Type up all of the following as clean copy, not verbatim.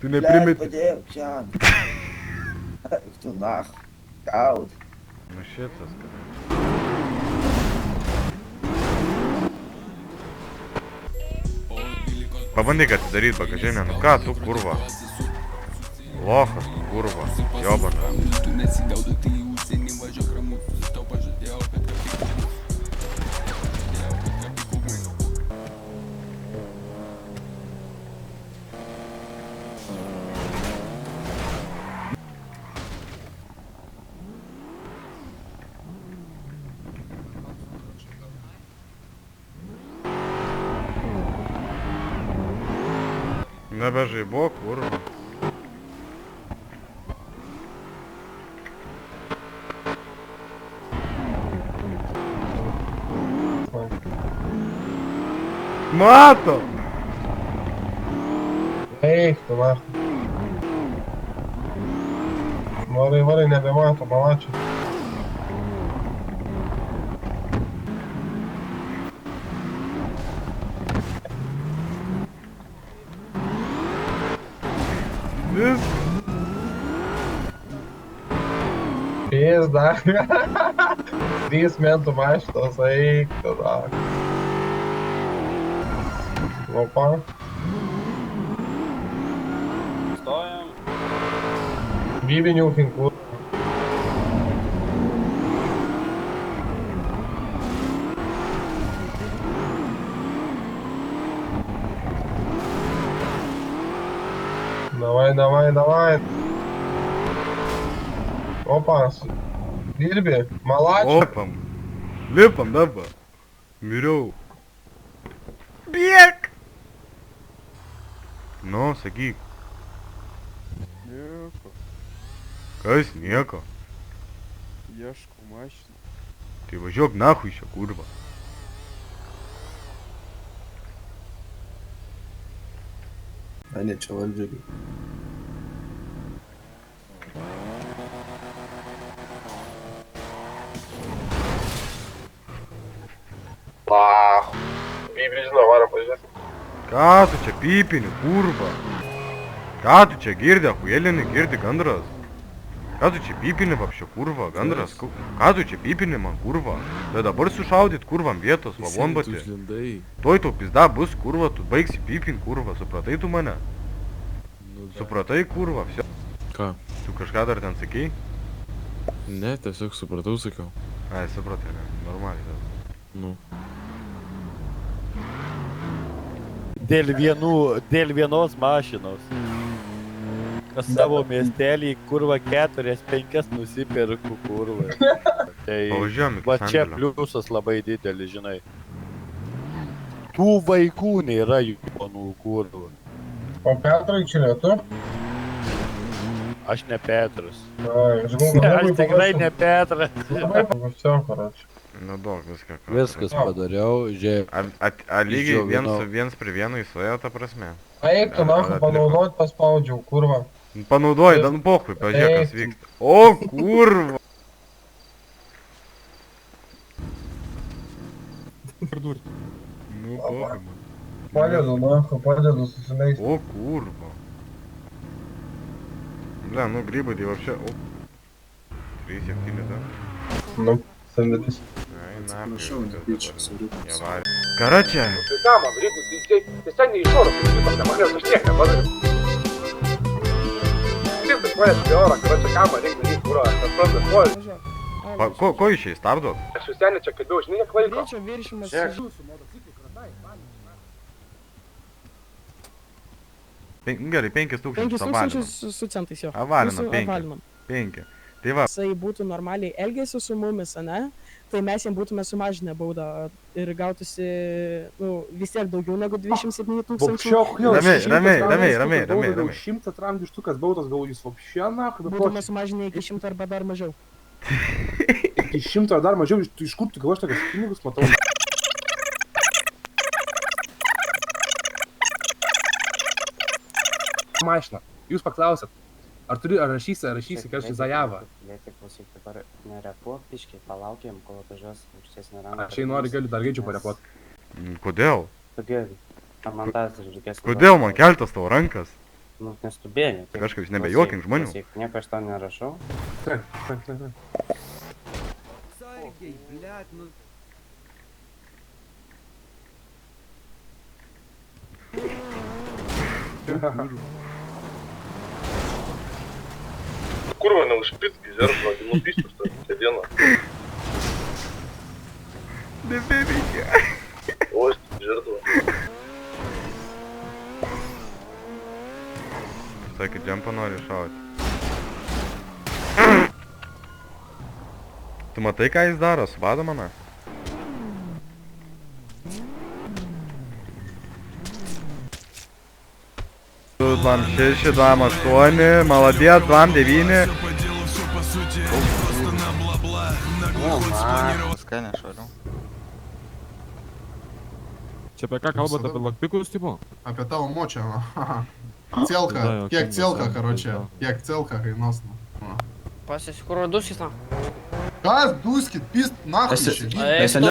Tu neprimeti. Padėjau čia. Tu nach. Gaud. Nu šitas, kad. Pabandyk atidaryt bagažinę, nu ką tu kurva? Lochas tu kurva, jobana. Nebežaibo, kurva. Mato! Eik, tu nahai. Varai, nebemato, malačiai. Vis. Pizda. 3 metų mašinos, eik, tu nahai. Opa. Stojam. Bybinių finklų. Давай. Opa, dirbi, malačiai. Opam. Lipam dabar. Miriau. Bėk! Nu, sakyk. Nieko. Kas nieko? Ieškau mašiną. Tai važiuok nahui šią kurvą. A ne, čia valdžiai. Bybri žinau, varom pažiūrėti. Ką tu čia pypini, kurva? Ką tu čia girdi, ahujelini, girdi gandras? Ką tu čia pypini, vapščio, kurva, gandras? Ką tu čia pypini, man, kurva? Tai dabar sušaudyt, kurvam vietos, lavonbatį. Toj tau pizda bus, kurva, tu baigsi pypin, kurva, supratai tu mane? Supratai, kurva, vse. Ką? Tu kažką dar ten sakei? Ne, tiesiog supratau, sakiau. Ai, supratai, ne, normaliai. Nu. Dėl vienos mašinos. Savo miestelį, kurva 4-5 nusipirku, kurva. Tai Pavažiuojam iki va čia sandėlio. pliusas labai didelis, žinai. Tų vaikų nėra jų kurva. O Petrai čia lietu? Aš ne Petras. Ai, žinau, Aš tikrai ne Petras. Labai pavasiau, karoči. Nu, daug viską. Viskas padariau, žiūrėk. A lygiai viens prie vieno įsuėjo, ta prasme. Eik, tu nahai panaudot, paspaudžiau, kurva. Panaudoji, dan pochui, pažiūrėk, kas vyksta. O, kurva! Nu, pochui, man. Padedu susileisti. O, kurva. Bля, ну грибы, ты вообще... Оп. 3-7, да? Nu, sandėlis. Ай, нахуй. Я варю. Короче. Ты там, Андрей, ты стань еще раз, ты посмотрел, что снег, ты смотришь, пиора, короче, кама, рик, кура, это просто твой. Ko išėjai, stabdot? Aš vis ten čia kalbėjau, žinai, kiek laiko. Greičio viršimas. Gerai, 5000 avalinam. 5000 su centais jo. Avalinam, 5. Avalinam. 5. Tai va. Jisai būtų normaliai elgėsi su mumis, ane? Tai mes jam būtume sumažinę baudą ir gautųsi, nu, vis tiek daugiau negu 27 000. Ramiai. 100 atrandų štukas baudos gal jūs vapšė, na, Būtume sumažinę iki 100 arba dar mažiau. Iki 100 ar dar mažiau, iš kur tu gal aš tokias pinigus matau? Mašina, jūs paklausėt, Ar rašysi, kažkai Zajavą. Lėtai klausyk, dabar nerepuok, piškiai, palaukiam, kol atvažiuos aukštesnį rangą. Aš jei nori, galiu dar greičiau parepuot. Kodėl? Kodėl? Ar man tas reikės... Kodėl man keltas tavo rankas? Nu, nestubėni. Kažkaip jūs nebejuokim žmonių. Klausyk, nieko aš tau nerašau. Taip. Kurva, neužpitki, žerba, nupystus tą dieną. Nebereikia. O, žerba. Sakė, džempą nori šauti. Tu matai, ką jis daro? Subado mane? Tu 26, 28, молодец, 29. Čia apie ką kalbate, apie lakpikus, tipo? Apie tavo močią, aha. Целка, kiek целка, короче, kiek целка кайнос. Pasiskuro dusis, na. Kas duskit, pist, nahуй čia.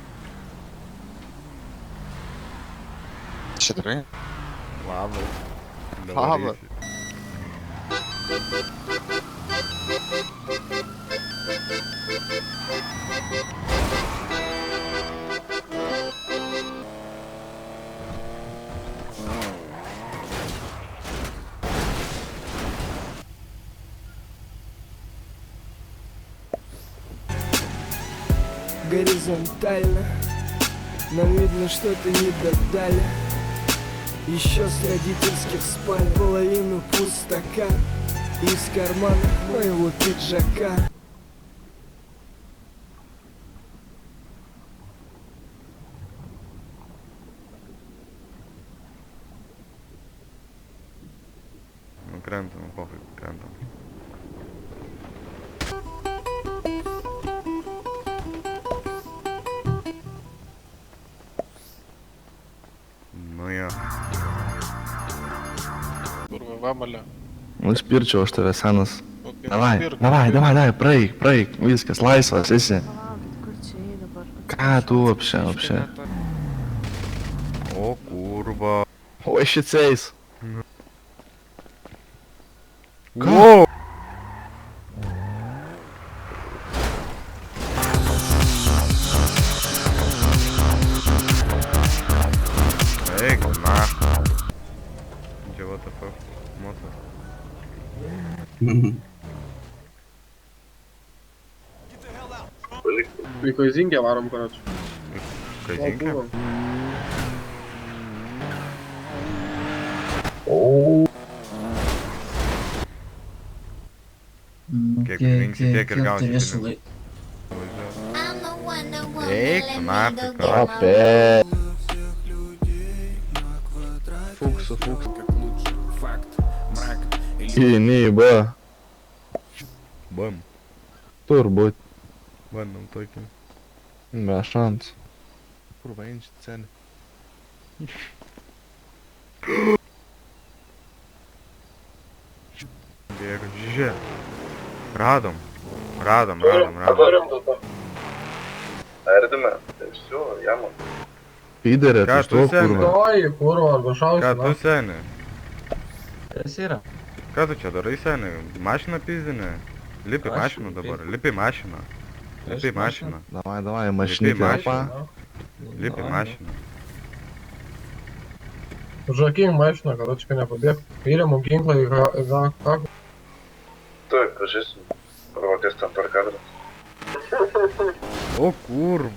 Šitai. Labas. Labas. Горизонтально, но видно, что-то не додали. Еще с родительских спален половину пустока из кармана моего пиджака. Ну, крентом, похуй, крентом. Ну я. Kurva, vamalė. Nuspirčiau aš tave senas. Davai, praeik, viskas, laisvas esi. Ką tu apšia? O kurva. Oi, šicais. Wow! Eik, na. Čia what the fuck, motas. Į Koizingę varom, karoči. Kazinka? Kiek rinksi, tiek ir gausi pinigų. Eik, nafik, karoči. Фуксу. Įeini į B. Bam. Turbūt. Bandom tokį. Be šansų. Kurva, einči celį. Bėga, žiūrėk. Radom. Erdime, tai все, jama. Piderė, Ką tu tu što, seni? kurva. Oi, kurva, arba Ką šausi. tu seni? Kas yra? Ką tu čia darai seni? Mašiną pizdinė? Lipi mašiną dabar, lipi mašiną. Давай, mašinytė. mašiną. Lipi mašiną. Užakink mašiną, karočikai nepabėg. Vyrėmų ginklą į ką? Taip, pažįsim. Kurva, kas ten per kadrą. O kurva.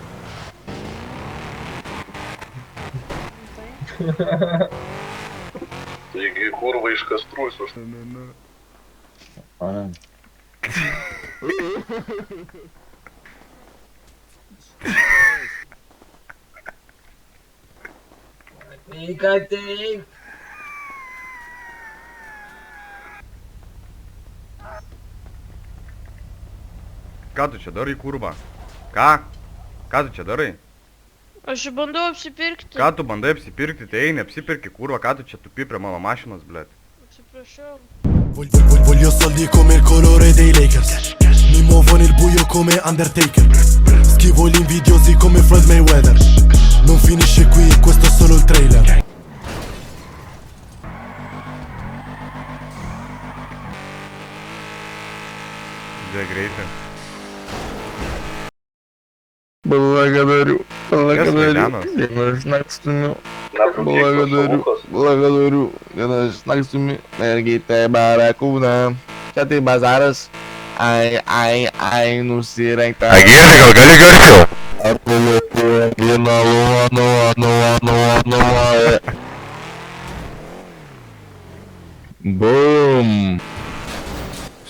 Taigi kurva iškastruos už... Ateik. Ką tu čia darai, kurva? Ką? Ką tu čia darai? Aš bandau apsipirkti. Ką tu bandai apsipirkti? Tai eini, apsipirki, kurva, ką tu čia tupi prie mano mašinos, blėt? Atsiprašau. Voglio soldi come il colore dei Lakers. Mi muovo nel buio come Undertaker. Schivo gli invidiosi come Floyd Mayweather. Non finisce qui, questo è solo il trailer. Загрейте. Благодарю. Гляну. Dienas nakstumi. Благодарю. Dienas nakstumi. Mergytė barakūna. Čia tai bazaras. Ai, nusirengta. Agirdi, gal gali garsiau? Ar tu lietuva? Viena nuo. Bum.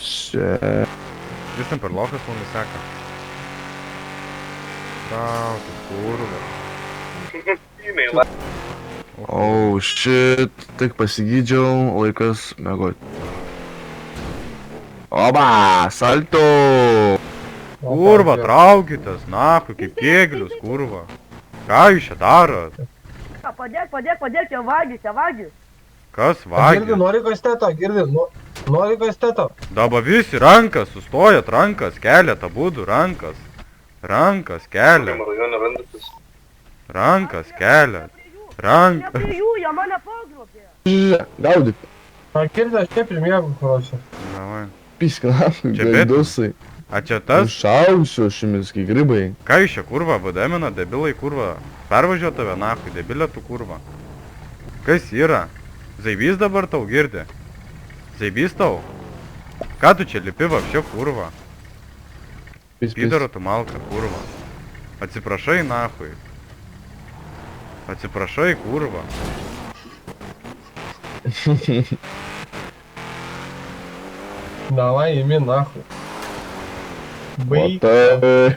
Čia. Jis ten per lokas mumis seka. Traukis, kurva. Oh shit, tik pasigydžiau, laikas mėgoti. Oba, salto! Kurva, traukitės, nahui, kaip kėglius, kurva. Ką jūs čia darot? Padėk, čia vagis. Kas Girdi, vagis? nori kastetą, girdi, nori kastetą. Dabar visi rankas, sustojat, rankas, keliat abudu, rankas. Rankas, keliat. Rankas, keliat. Rankas. Jie mane pagrobė. Gaudyk. Girdi, aš čia primiegu, kruosi. Davai. Piskina, Čia gaidusai. A čia tas? Šausiu šimis, kai grybai. Ką jūs čia kurva, vadamina, debilai kurva. Pervažiuo tave, nahui, debilė tu kurva. Kas yra? Zaibys dabar tau girdi? Zaibys tau? Ką tu čia lipi vapščio kurva? Pidaro tu malka kurva. Atsiprašai nahui. Atsiprašai kurva. Давай, ими нахуй. Бей. What the...